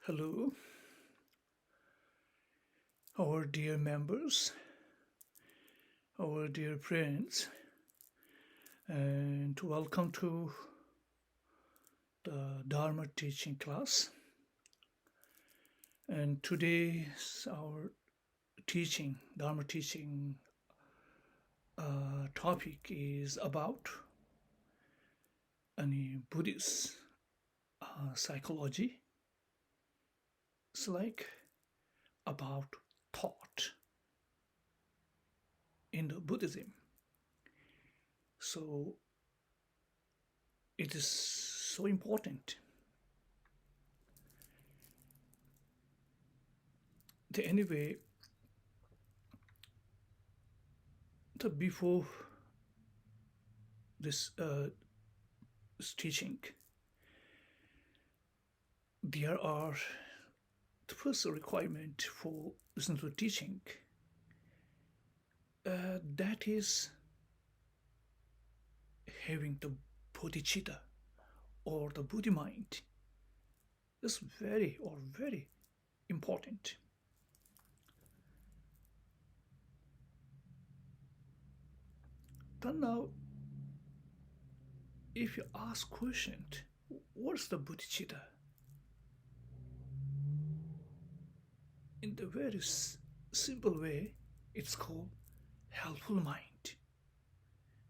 Hello, our dear members, our dear friends, and welcome to the Dharma teaching class. And today's our Dharma teaching topic is about Buddhist psychology. It's like about thought in the Buddhism. So it is so important. Anyway, before this teaching, there are the first requirement for listening to teaching. That is having the bodhicitta or the Buddhi mind. Is very important. Then now, if you ask question, what's the bodhicitta? In the very simple way, it's called helpful mind,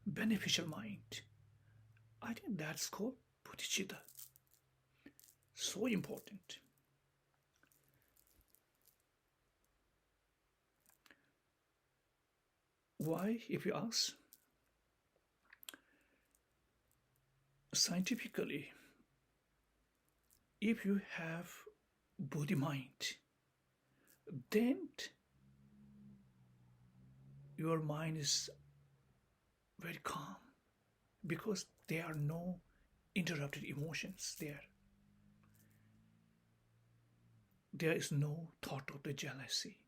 beneficial mind. I think that's called bodhicitta. So important. Why, if you ask? Scientifically, if you have Buddhi mind, then your mind is very calm because there are no interrupted emotions there. There is no thought of the jealousy.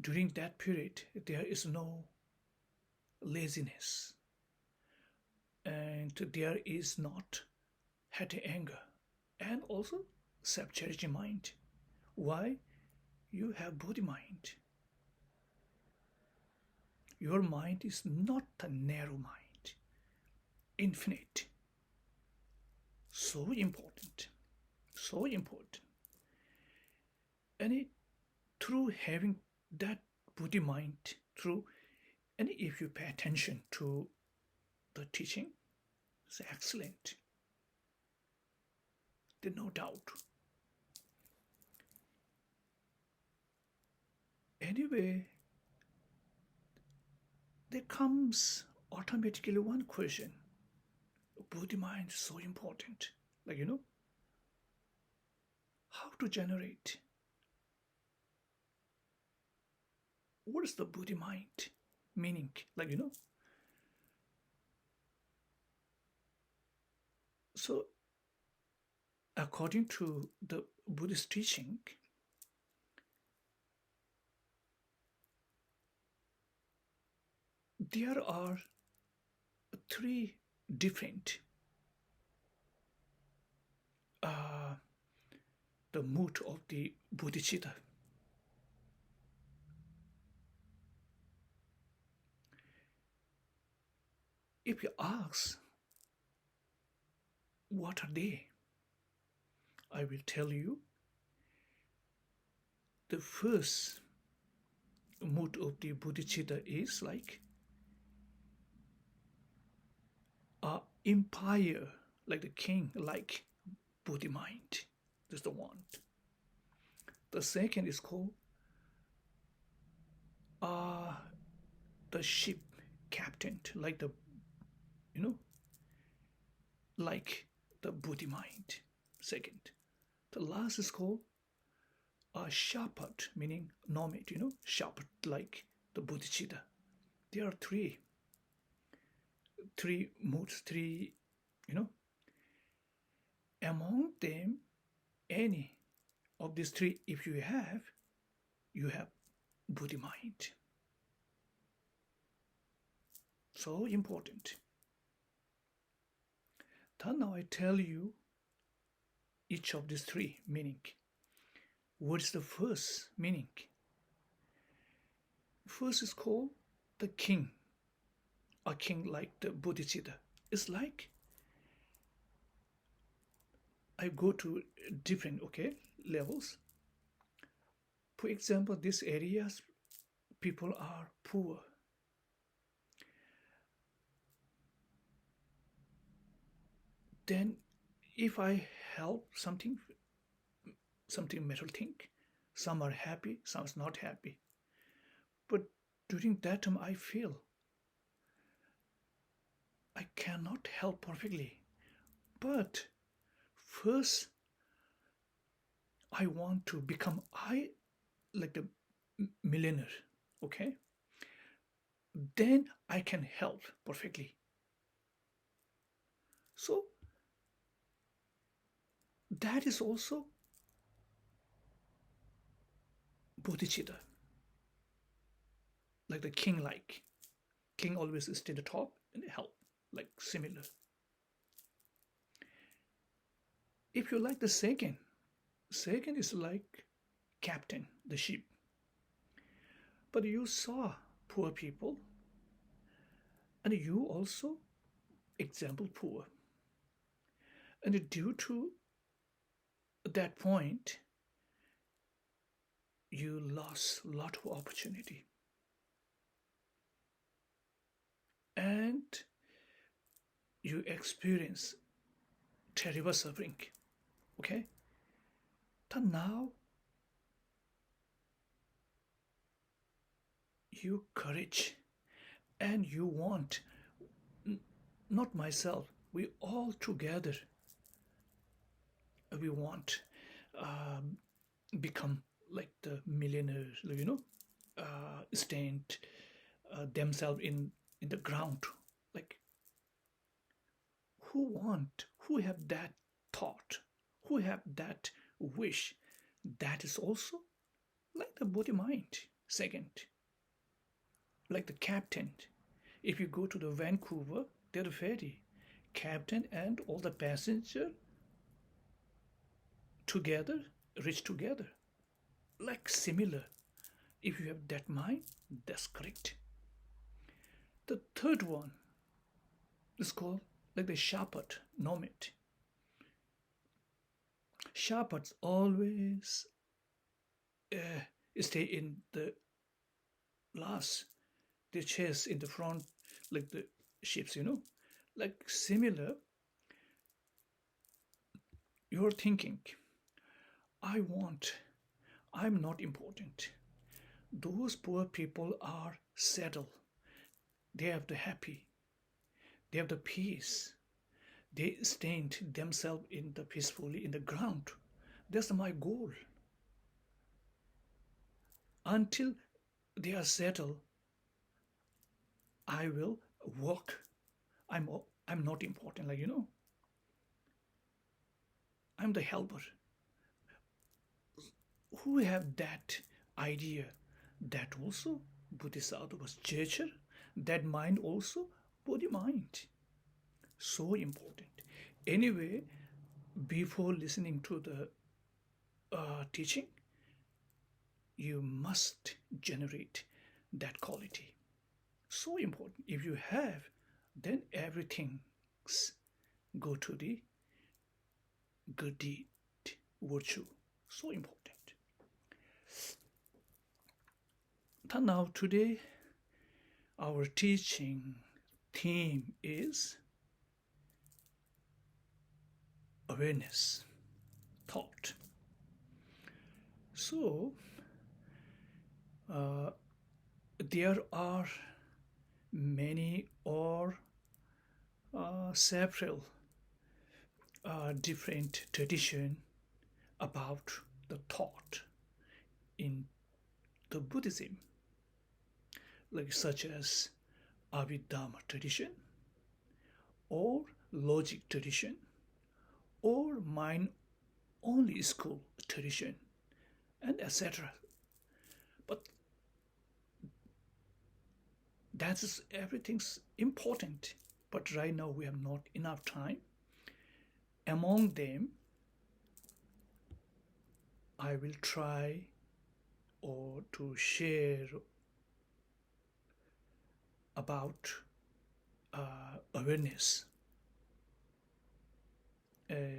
During that period, there is no laziness, and there is not hate, anger, and also self-cherishing mind. Why? You have Buddhi mind. Your mind is not a narrow mind, infinite. So important. And through having that Buddhi mind, and if you pay attention to the teaching, it's excellent. There's no doubt. Anyway, there comes automatically one question. Buddhi mind is so important. How to generate? What is the Buddhi mind meaning? So, according to the Buddhist teaching, there are three different the mood of the bodhicitta. If you ask, what are they? I will tell you. The first mood of the bodhicitta is like an empire, like the king, like Buddhi mind. That's the one. The second is called the ship captain, like like the Buddhi mind. Second. The last is called a shepherd, meaning nomad, shepherd, like the bodhicitta. There are three moods, among them, any of these three, if you have Buddhi mind. So important. Then now I tell you each of these three meaning. What is the first meaning? First is called the king. A king like the Bodhicitta. It's like I go to different levels. For example, these areas people are poor. Then if I help something metal thing, some are happy, some is not happy. But during that time I feel I cannot help perfectly. But first I want to become like the millionaire, okay? Then I can help perfectly. So that is also bodhicitta, like the king like. King always stay at the top and help, like similar. If you like the second is like captain, the ship. But you saw poor people and you also example poor. And due to that point, you lost a lot of opportunity. And you experience terrible suffering. Okay? Then now you courage and you want, not myself, we all together, we want become like the millionaires, stand themselves in the ground. Like who have that thought, who have that wish, that is also like the body mind. Second, like the captain, if you go to the Vancouver, there's a ferry, captain and all the passenger together reach together, like similar. If you have that mind, that's correct. The third one is called like the shepherd nomad. Shepherds always stay in the last, they chase in the front like the ships, like similar. You're thinking, I'm not important. Those poor people are settled. They have the happy. They have the peace. They stand themselves in the peacefully in the ground. That's my goal. Until they are settled, I will work. I'm not important, I'm the helper. Who have that idea? That also Bodhisattva was gesture. That mind also body mind. So important. Anyway, before listening to the teaching, you must generate that quality. So important. If you have, then everything go to the good deed, virtue. So important. And now today, our teaching theme is awareness, thought. So, there are many or several different traditions about the thought in the Buddhism, like such as Abhidharma tradition, or logic tradition, or mind only school tradition, and etc. But that is everything's important. But right now we have not enough time. Among them, I will try or to share about awareness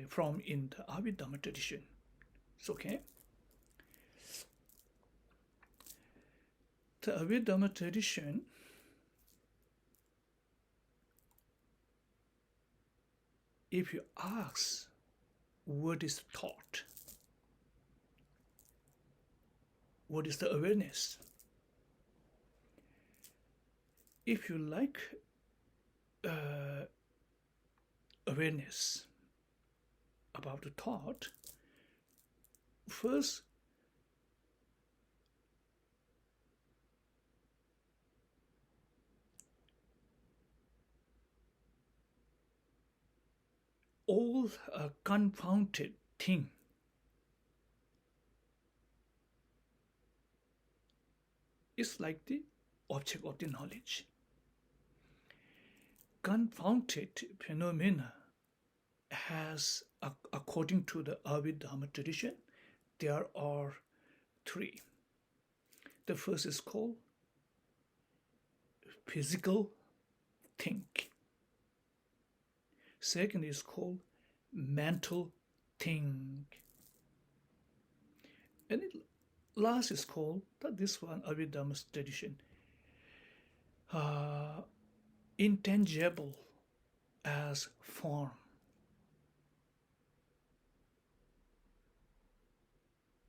from in the Abhidhamma tradition. It's okay. The Abhidhamma tradition if you ask what is thought, what is the awareness, if you like awareness about the thought, first all confounded thing is like the object of the knowledge. Confounded phenomena has, according to the Abhidhamma tradition, there are three. The first is called physical think. Second is called mental think. And last is called, this one, Abhidhamma tradition, intangible as form.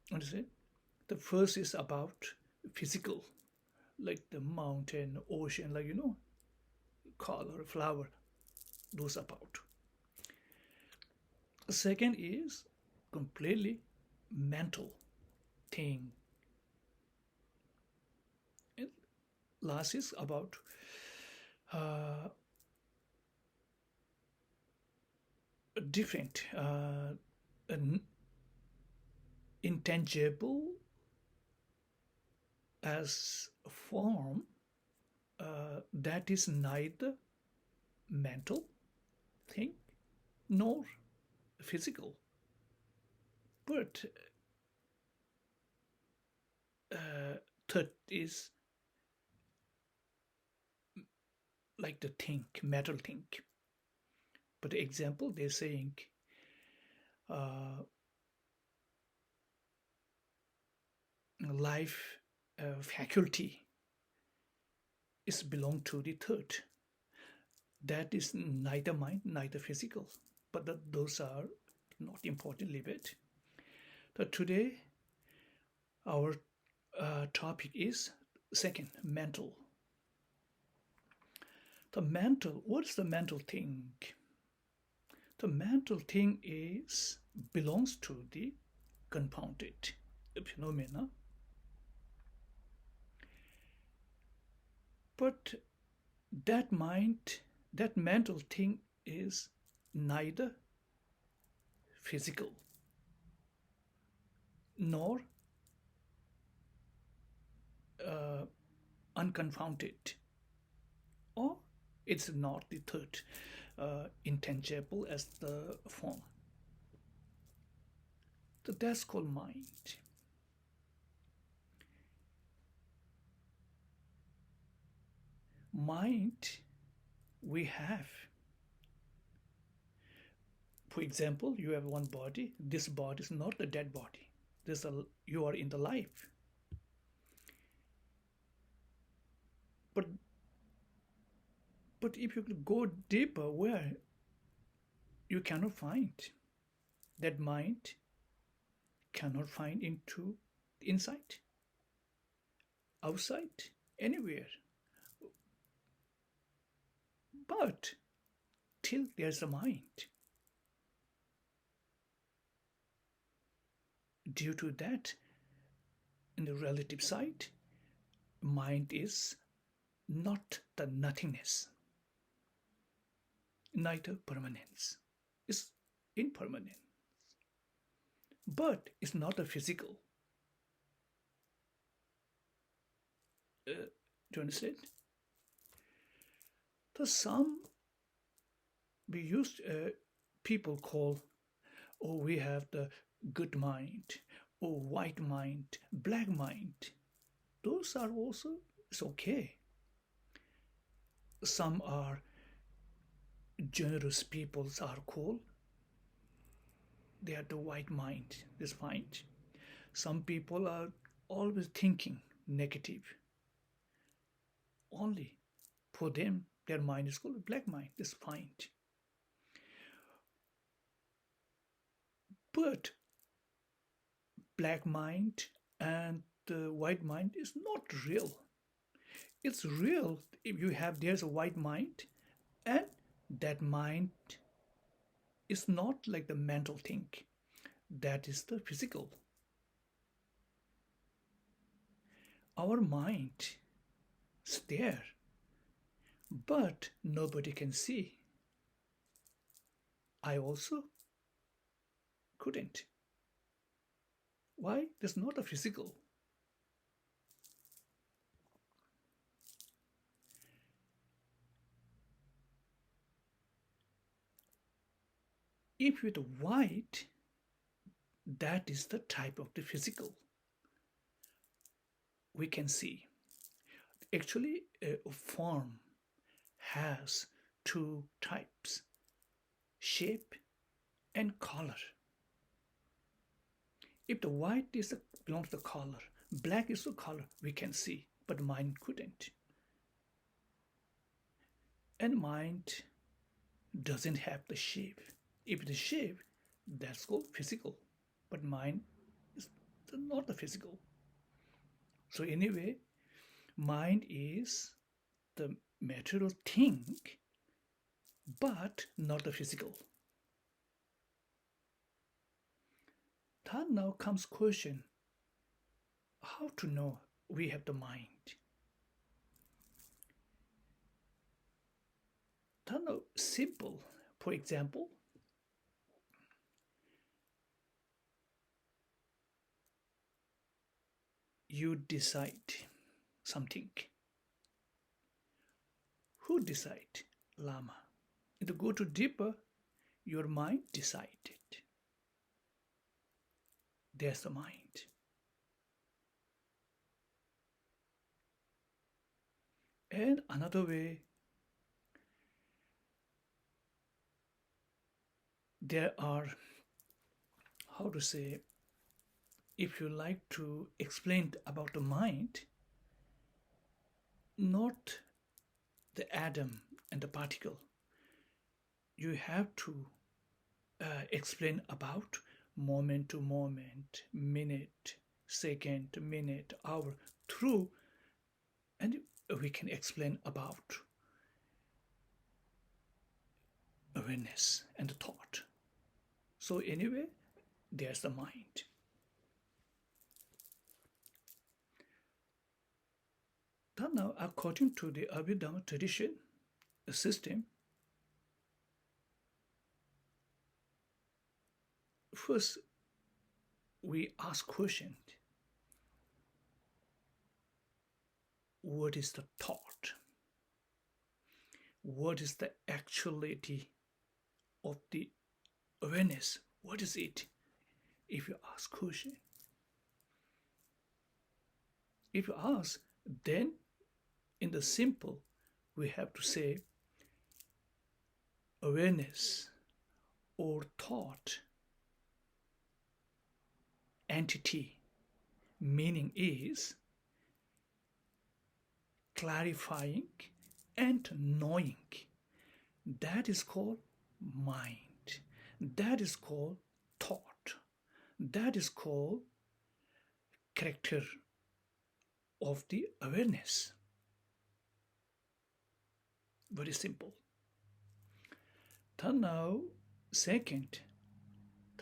What is it? The first is about physical, like the mountain, ocean, like, color, flower, those about. The second is completely mental thing. And last is about different intangible as form that is neither mental thing nor physical, but third is like the think, metal think. But the example they're saying life faculty is belong to the third. That is neither mind, neither physical. But those are not important, leave it. But today, our topic is second, mental. The mental, what is the mental thing? The mental thing belongs to the confounded phenomena. But that mind, that mental thing is neither physical nor unconfounded, or it's not the third intangible as the form. So that's called mind. Mind we have. For example, you have one body. This body is not a dead body. You are in the life. But if you go deeper, where you cannot find that mind, cannot find into inside, outside, anywhere. But till there's a mind. Due to that, in the relative side, mind is not the nothingness, neither permanence. It's impermanence. But it's not a physical. Do you understand? Some we used people call, oh, we have the good mind, or white mind, black mind. Those are also, it's okay. Some are generous peoples are cool. They are the white mind, this mind. Some people are always thinking negative. Only for them, their mind is called black mind, this fine. But black mind and the white mind is not real. It's real if you have there's a white mind, and that mind is not like the mental thing. That is the physical. Our mind is there, but nobody can see. I also couldn't. Why? There's not a physical. If with white, that is the type of the physical we can see. Actually, a form has two types, shape and color. If the white is belongs to the color, black is the color we can see, but mind couldn't. And mind doesn't have the shape. If the shape, that's called physical, but mind is not the physical. So anyway, mind is the material thing, but not the physical. Then now comes question, how to know we have the mind? Then now simple, for example, you decide something. Who decide? Lama. To go to deeper, your mind decided. There's the mind. And another way, there are, how to say, if you like to explain about the mind, not the atom and the particle, you have to explain about moment to moment, minute, second, minute, hour, through, and we can explain about awareness and thought. So anyway, there's the mind. Then now, according to the Abhidharma tradition, the system, first we ask question, what is the thought? What is the actuality of the awareness? What is it? If you ask question. If you ask, then in the simple, we have to say awareness or thought entity, meaning is clarifying and knowing. That is called mind. That is called thought. That is called character of the awareness. Very simple. Then now, second,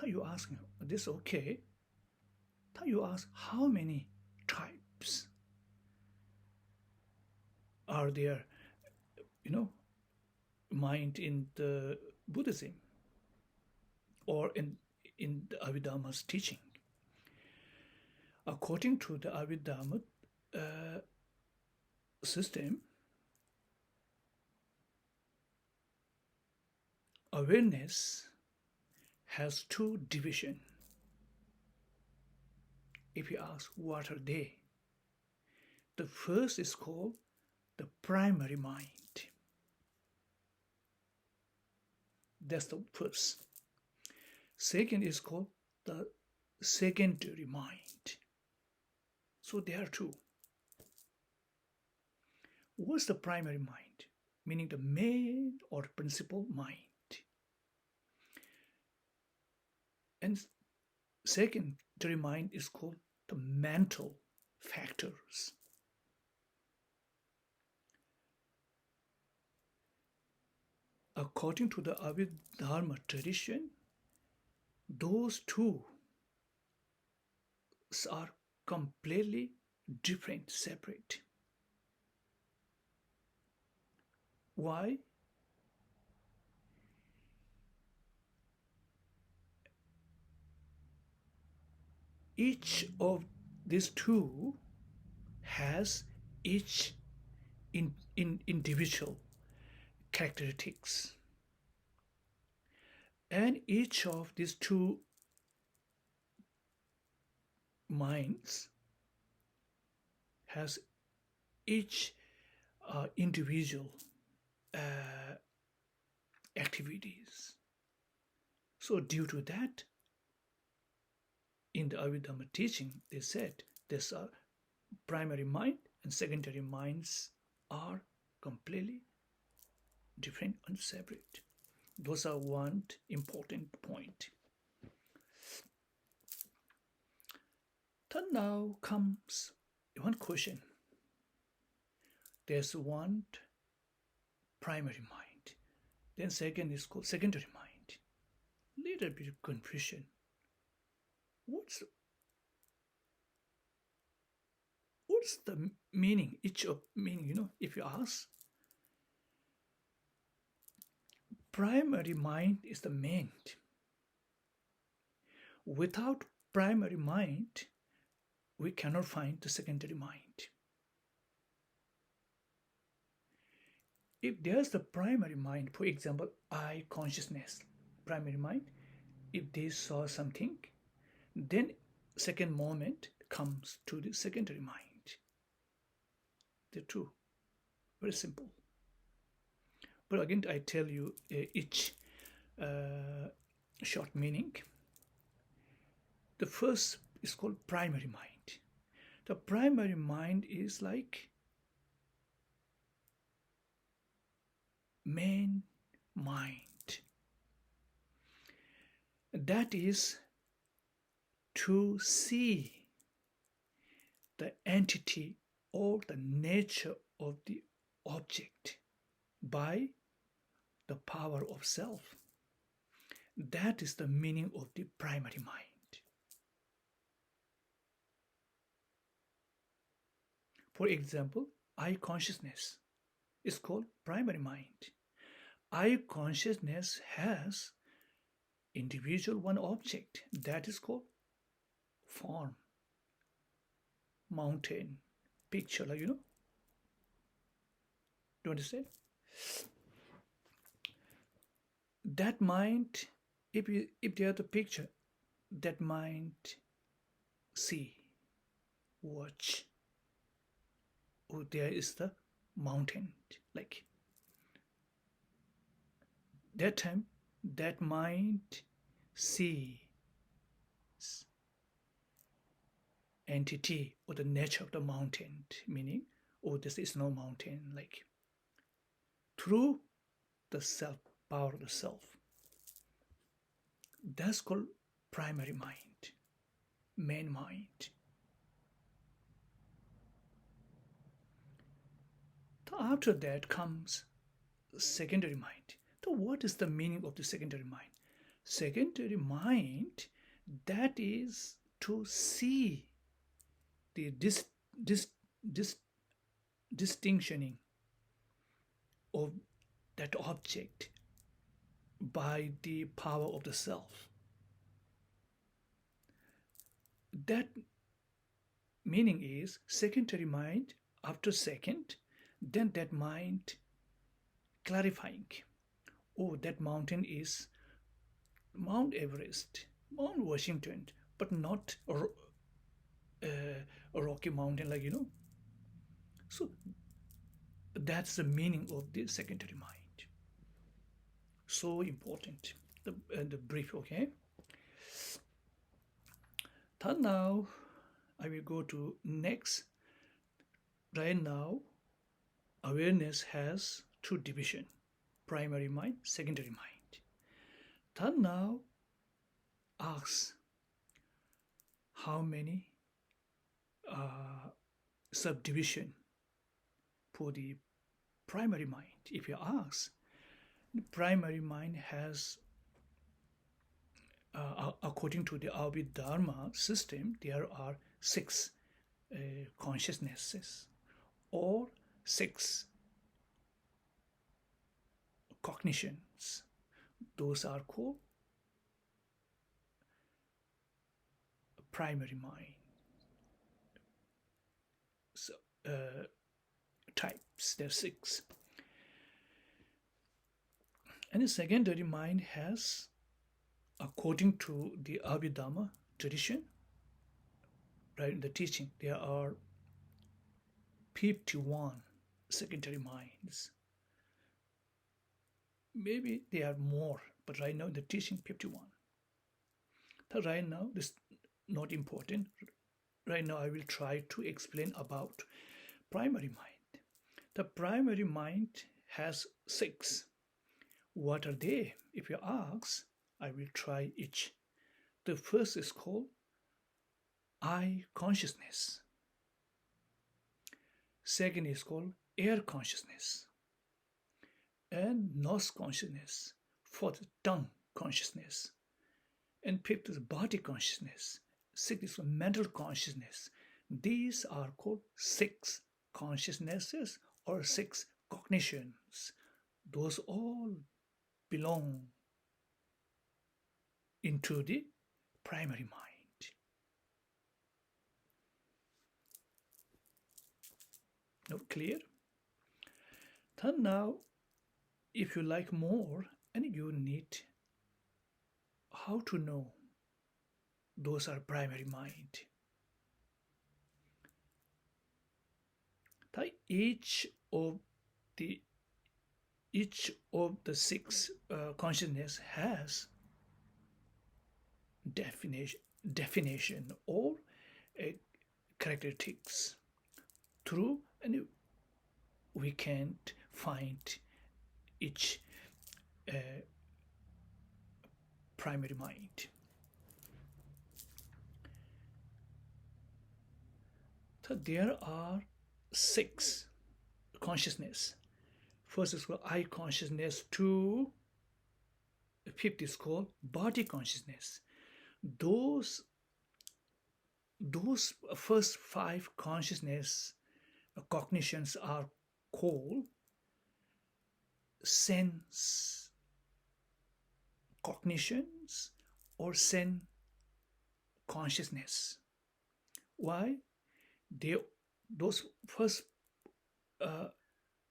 then you ask, this okay? Then you ask, how many types are there, mind in the Buddhism or in the Abhidharma's teaching? According to the Abhidharma system, awareness has two divisions. if you ask what are they, the first is called the primary mind. That's the first. Second is called the secondary mind. So there are two. What's the primary mind? Meaning the main or principal mind. And secondary mind is called the mental factors. According to the Dharma tradition, those two are completely different, separate. Why? Each of these two has each individual characteristics, and each of these two minds has each individual activities. So due to that, in the Abhidhamma teaching, they said this primary mind and secondary minds are completely different and separate. Those are one important point. Then now comes one question. There's one primary mind, then second is called secondary mind. Little bit of confusion. What's the meaning? Each of meaning, if you ask, primary mind is the main. Without primary mind, we cannot find the secondary mind. If there's the primary mind, for example, I consciousness, primary mind, if they saw something, then second moment comes to the secondary mind. They're two. Very simple. But again, I tell you each short meaning. The first is called primary mind. The primary mind is like main mind. That is to see the entity or the nature of the object by the power of self. That is the meaning of the primary mind. For example, I consciousness is called primary mind. I consciousness has individual one object that is called form, mountain, picture, do you understand? That mind, if they are the picture, that mind see, watch. Oh, there is the mountain, like that time, that mind sees entity or the nature of the mountain, meaning, oh, this is no mountain, like through the self, power of the self. That's called primary mind, main mind. After that comes secondary mind. So what is the meaning of the secondary mind? Secondary mind, that is to see the distinctioning of that object by the power of the self. That meaning is secondary mind, after second, then that mind clarifying, oh, that mountain is Mount Everest, Mount Washington, but not a rocky mountain, like, So that's the meaning of the secondary mind. So important. The brief, okay? Then now I will go to next. Right now, awareness has two division: primary mind, secondary mind. Then now asks how many subdivision for the primary mind. If you ask, the primary mind has, according to the Dharma system, there are six consciousnesses or six cognitions. Those are called primary mind. So, types, there are six. And the secondary mind has, according to the Abhidharma tradition, right, in the teaching, there are 51 secondary minds. Maybe there are more, but right now in the teaching, 51. So right now, this is not important. Right now, I will try to explain about primary mind. The primary mind has six. What are they? If you ask, I will try each. The first is called I consciousness. Second is called air consciousness. And nose consciousness. Fourth, tongue consciousness. And fifth is body consciousness. Sixth is mental consciousness. These are called six consciousnesses or six cognitions. Those all belong into the primary mind. Now clear? Then now, if you like more, and you need how to know those are primary mind. Each of the six consciousness has definition or characteristics. Through, and we can't find each primary mind. So there are six consciousness. First is called I consciousness. Two, fifth is called body consciousness. Those first five consciousness cognitions are called sense cognitions or sense consciousness. Why? Those first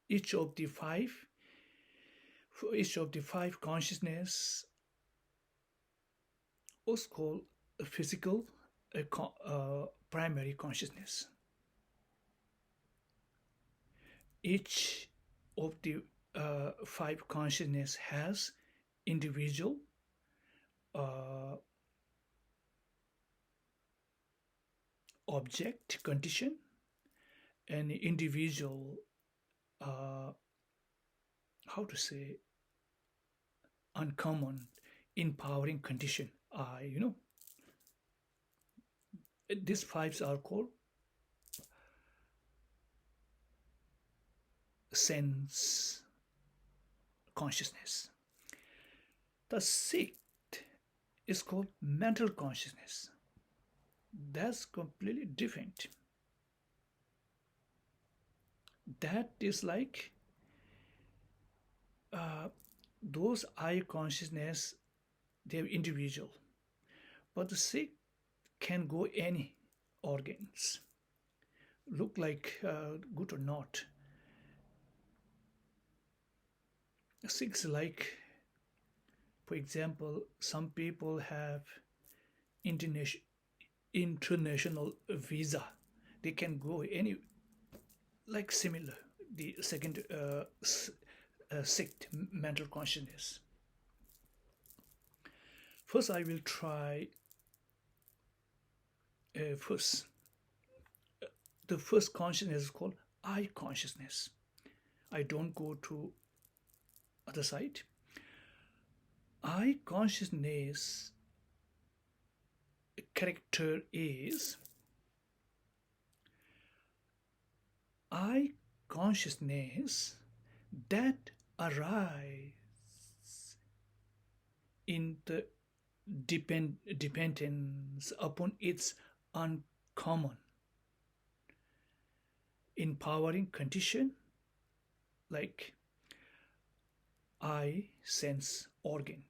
each of the five consciousness was called a physical primary consciousness. Each of the five consciousness has individual object condition and individual how to say uncommon empowering condition. These fives are called sense consciousness. The sixth is called mental consciousness. That's completely different. That is like those I consciousness, they're individual, but the sixth can go any organs, look like good or not. Six, like, for example, some people have international visa. They can go any, like similar, the second sixth mental consciousness. First, I will try first. The first consciousness is called I consciousness. I don't go to other side. I consciousness character is I consciousness that arise in the dependence upon its uncommon empowering condition, like I sense organ,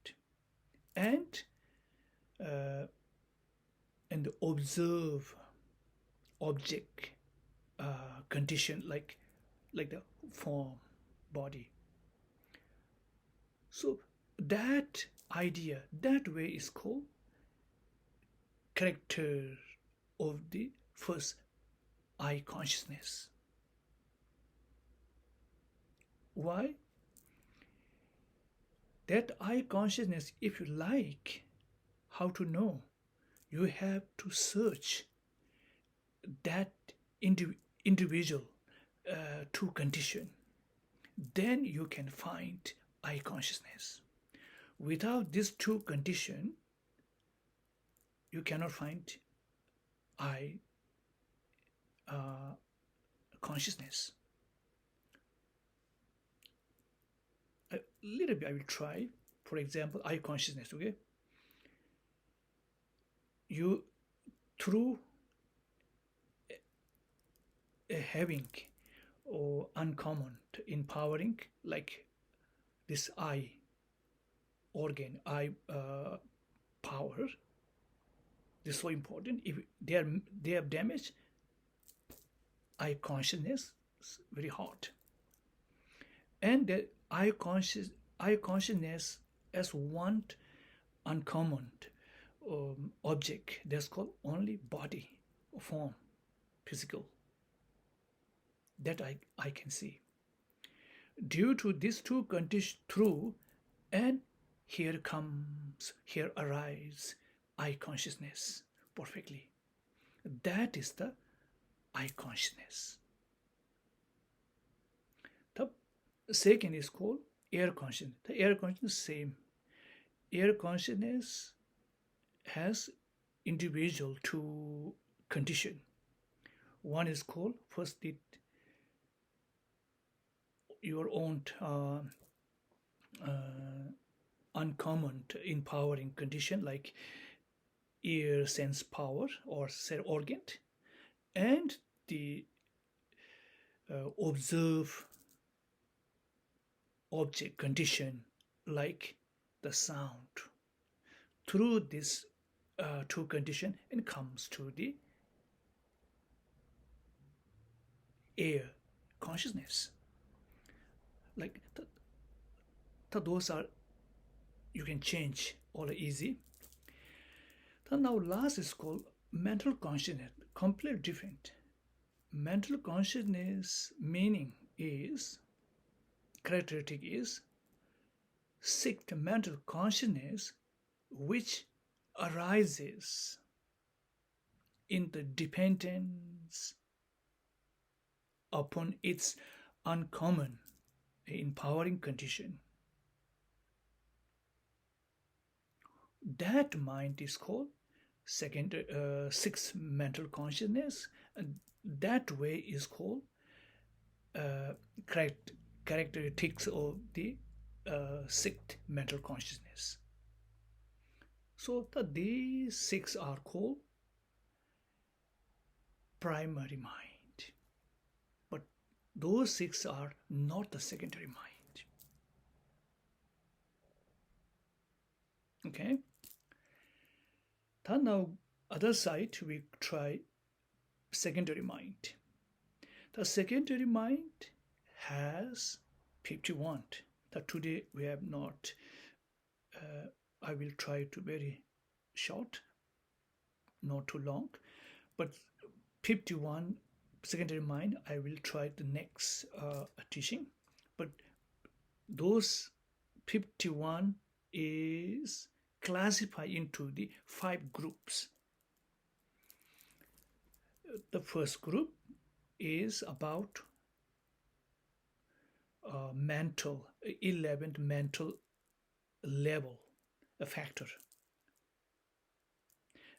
and the observe object condition, like the form, body. So that idea, that way is called character of the first I consciousness. Why? That I consciousness, if you like how to know, you have to search that individual two condition. Then you can find I consciousness. Without these two condition, you cannot find I consciousness. A little bit I will try. For example, I consciousness. Okay, you through having or uncommon empowering, like this I organ, I power. This is so important. If they have damage, I consciousness is very hard. And the I consciousness as one uncommon object, that's called only body, form, physical. That I can see. Due to these two conditions through, and here arise I consciousness perfectly. That is the I consciousness. The second is called air consciousness. The air consciousness same. Air consciousness has individual two condition. One is called first your own uncommon empowering condition, like ear sense power or organ, and the observe object condition, like the sound. Through this two condition, and comes to the air consciousness. Like those are, you can change all easy. Now last is called mental consciousness, completely different. Mental consciousness meaning is, characteristic is sixth mental consciousness which arises in the dependence upon its uncommon empowering condition. That mind is called sixth mental consciousness, and that way is called characteristics of the sixth mental consciousness. So these six are called primary mind, but those six are not the secondary mind. Okay. Then now other side we try secondary mind. The secondary mind has 51. That today we have not. I will try to very short. not too long, but 51 secondary mind I will try the next teaching. But those 51 is classified into the 5 groups. The first group is about mental, 11th mental level, a factor.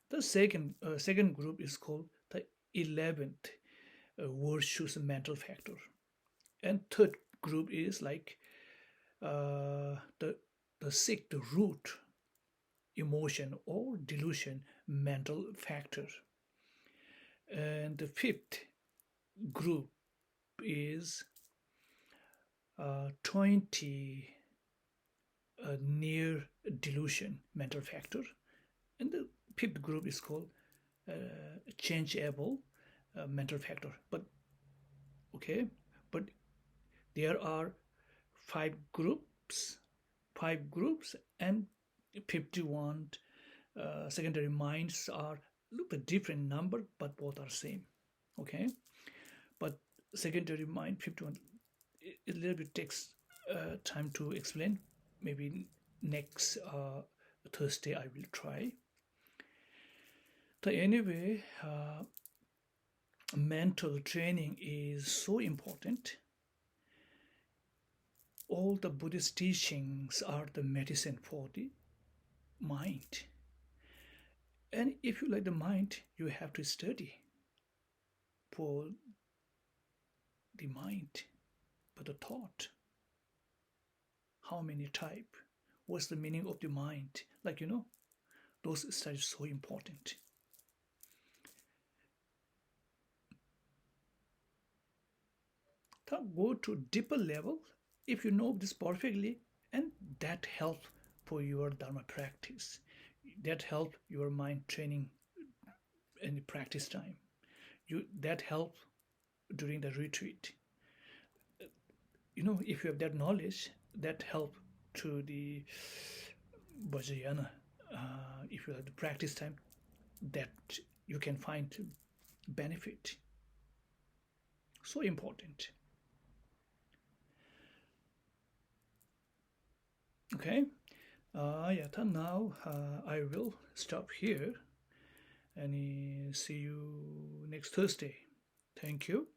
The second group is called the 11th virtuous mental factor, and third group is like the sixth root emotion or delusion mental factor, and the fifth group is 20 near delusion mental factor, and the fifth group is called changeable mental factor. But there are 5 groups and 51 secondary minds are look a different number, but both are same. Okay, but secondary mind 51, a little bit takes time to explain. Maybe next Thursday I will try. So anyway, mental training is so important. All the Buddhist teachings are the medicine for the mind. And if you like the mind, you have to study for the mind, but the thought. How many type? What's the meaning of the mind? Like, those studies so important. Go to deeper level if you know this perfectly, and that helps for your Dharma practice. That helps your mind training in the practice time. That helps during the retreat. If you have that knowledge, that helps to the Vajrayana. If you have the practice time, that you can find benefit. So important. Okay, now I will stop here and see you next Thursday. Thank you.